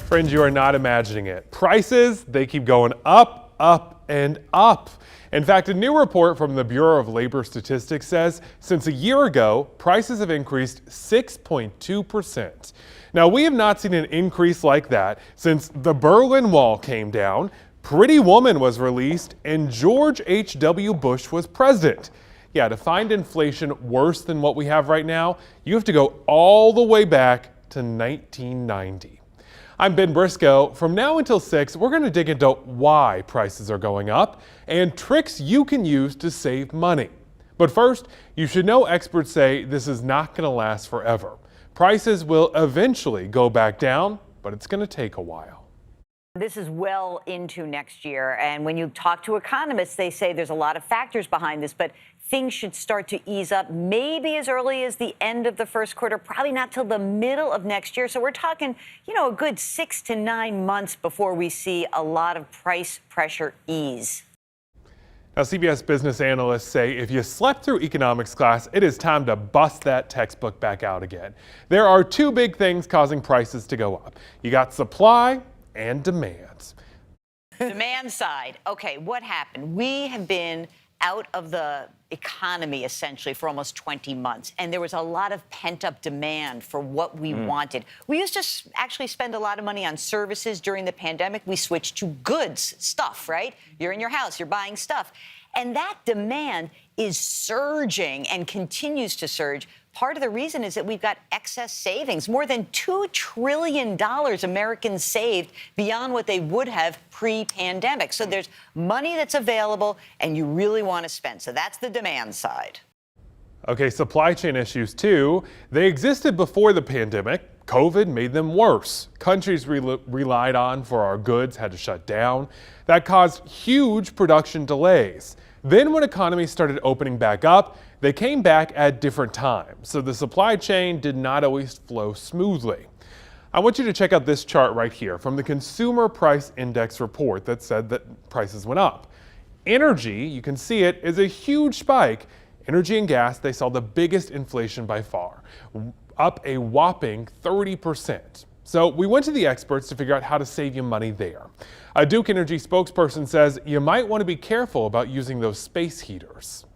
Friends, you are not imagining it. Prices, they keep going up, up, and up. In fact, a new report from the Bureau of Labor Statistics says since a year ago, prices have increased 6.2%. Now, we have not seen an increase like that since the Berlin Wall came down, Pretty Woman was released, and George H.W. Bush was president. Yeah, to find inflation worse than what we have right now, you have to go all the way back to 1990. I'm Ben Briscoe. From now until 6, we're going to dig into why prices are going up and tricks you can use to save money. But first, you should know experts say this is not going to last forever. Prices will eventually go back down, but it's going to take a while. This is well into next year, and when you talk to economists, they say there's a lot of factors behind this, but things should start to ease up maybe as early as the end of the first quarter, probably not till the middle of next year. So we're talking, a good 6 to 9 months before we see a lot of price pressure ease. Now, CBS business analysts say if you slept through economics class, it is time to bust that textbook back out again. There are two big things causing prices to go up. You got supply and demand. Demand side. Okay, what happened? We have been out of the economy essentially for almost 20 months, and there was a lot of pent-up demand for what we wanted. We used to actually spend a lot of money on services during the pandemic. We switched to goods, stuff, right? You're in your house, you're buying stuff. And that demand is surging and continues to surge. Part of the reason is that we've got excess savings. More than $2 trillion Americans saved beyond what they would have pre-pandemic. So there's money that's available and you really want to spend. So that's the demand side. Okay, supply chain issues too. They existed before the pandemic. COVID made them worse. Countries relied on for our goods had to shut down. That caused huge production delays. Then when economies started opening back up, they came back at different times, so the supply chain did not always flow smoothly. I want you to check out this chart right here from the Consumer Price Index report that said that prices went up. Energy, you can see it, is a huge spike. Energy and gas, they saw the biggest inflation by far, up a whopping 30%. So we went to the experts to figure out how to save you money there. A Duke Energy spokesperson says you might want to be careful about using those space heaters.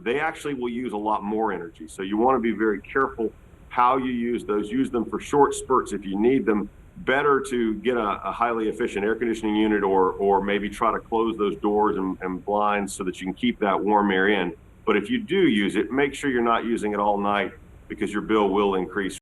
They actually will use a lot more energy. So you want to be very careful how you use those. Use them for short spurts if you need them. Better to get a highly efficient air conditioning unit or maybe try to close those doors and blinds so that you can keep that warm air in. But if you do use it, make sure you're not using it all night because your bill will increase.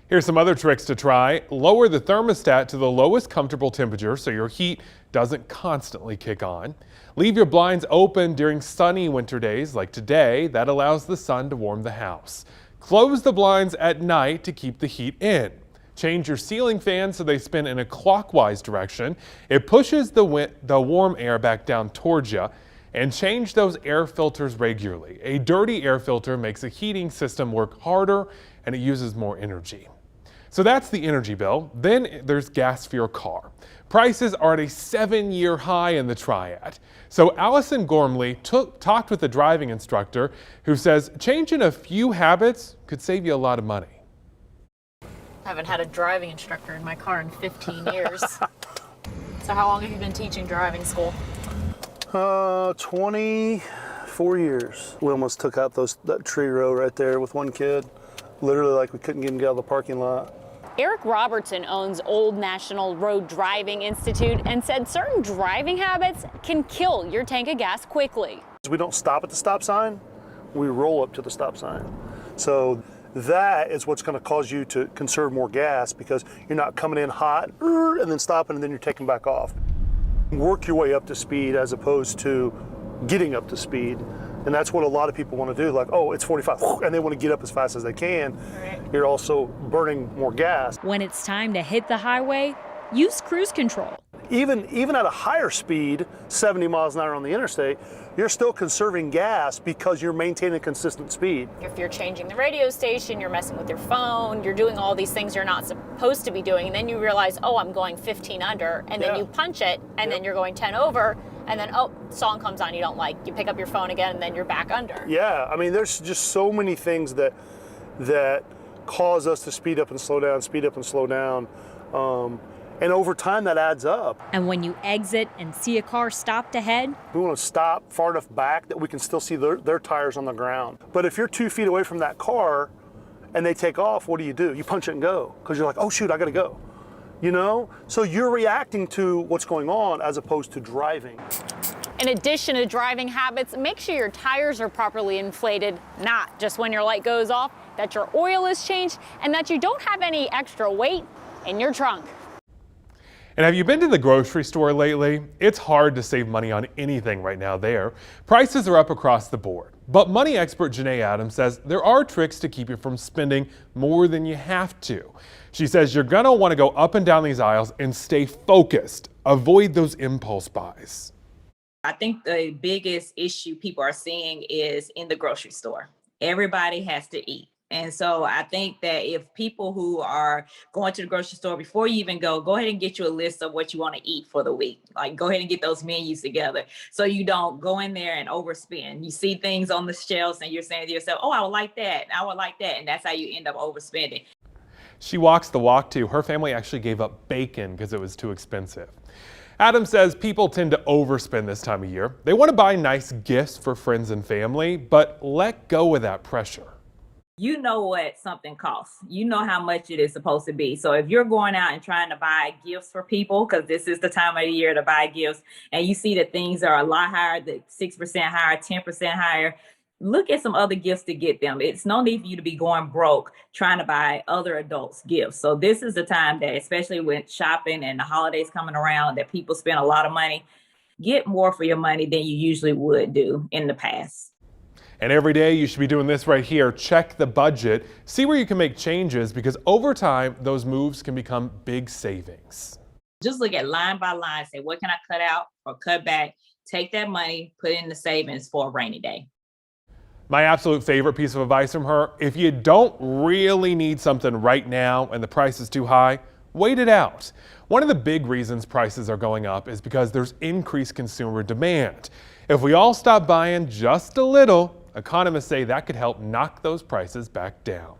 Here's some other tricks to try. Lower the thermostat to the lowest comfortable temperature so your heat doesn't constantly kick on. Leave your blinds open during sunny winter days like today. That allows the sun to warm the house. Close the blinds at night to keep the heat in. Change your ceiling fans so they spin in a clockwise direction. It pushes the warm air back down towards you. And change those air filters regularly. A dirty air filter makes a heating system work harder and it uses more energy. So that's the energy bill. Then there's gas for your car. Prices are at a 7-year high in the triad. So Allison Gormley talked with a driving instructor who says changing a few habits could save you a lot of money. I haven't had a driving instructor in my car in 15 years. So how long have you been teaching driving school? 24 years. We almost took out that tree row right there with one kid. Literally like we couldn't get out of the parking lot. Eric Robertson owns Old National Road Driving Institute and said certain driving habits can kill your tank of gas quickly. We don't stop at the stop sign, we roll up to the stop sign. So that is what's going to cause you to conserve more gas because you're not coming in hot and then stopping and then you're taking back off. Work your way up to speed as opposed to getting up to speed. And that's what a lot of people want to do, like, oh, it's 45, and they want to get up as fast as they can. Right. You're also burning more gas. When it's time to hit the highway, use cruise control. Even at a higher speed, 70 miles an hour on the interstate, you're still conserving gas because you're maintaining consistent speed. If you're changing the radio station, you're messing with your phone, you're doing all these things you're not supposed to be doing, and then you realize, oh, I'm going 15 under, and then you punch it, and then you're going 10 over, and then, oh, song comes on you don't like. You pick up your phone again, and then you're back under. Yeah, I mean, there's just so many things that cause us to speed up and slow down, speed up and slow down. And over time, that adds up. And when you exit and see a car stopped ahead, We want to stop far enough back that we can still see their tires on the ground. But if you're 2 feet away from that car and they take off, what do? You punch it and go, because you're like, oh shoot, I gotta go. You know? So you're reacting to what's going on as opposed to driving. in addition to driving habits, make sure your tires are properly inflated, not just when your light goes off, that your oil is changed, and that you don't have any extra weight in your trunk. And have you been to the grocery store lately? It's hard to save money on anything right now there. Prices are up across the board. But money expert Janae Adams says there are tricks to keep you from spending more than you have to. She says you're gonna wanna go up and down these aisles and stay focused. Avoid those impulse buys. I think the biggest issue people are seeing is in the grocery store. Everybody has to eat. And so I think that if people who are going to the grocery store, before you even go ahead and get you a list of what you want to eat for the week. Like, go ahead and get those menus together so you don't go in there and overspend. You see things on the shelves and you're saying to yourself, oh, I would like that. I would like that. And that's how you end up overspending. She walks the walk too. Her family actually gave up bacon because it was too expensive. Adams says people tend to overspend this time of year. They want to buy nice gifts for friends and family, but let go of that pressure. You know what something costs. You know how much it is supposed to be. So if you're going out and trying to buy gifts for people, because this is the time of the year to buy gifts, and you see that things are a lot higher, that 6% higher, 10% higher, look at some other gifts to get them. It's no need for you to be going broke trying to buy other adults gifts. So this is the time that, especially with shopping and the holidays coming around, that people spend a lot of money. Get more for your money than you usually would do in the past. And every day you should be doing this right here. Check the budget, see where you can make changes, because over time, those moves can become big savings. Just look at line by line, say, what can I cut out or cut back? Take that money, put it in the savings for a rainy day. My absolute favorite piece of advice from her: if you don't really need something right now and the price is too high, wait it out. One of the big reasons prices are going up is because there's increased consumer demand. If we all stop buying just a little, economists say that could help knock those prices back down.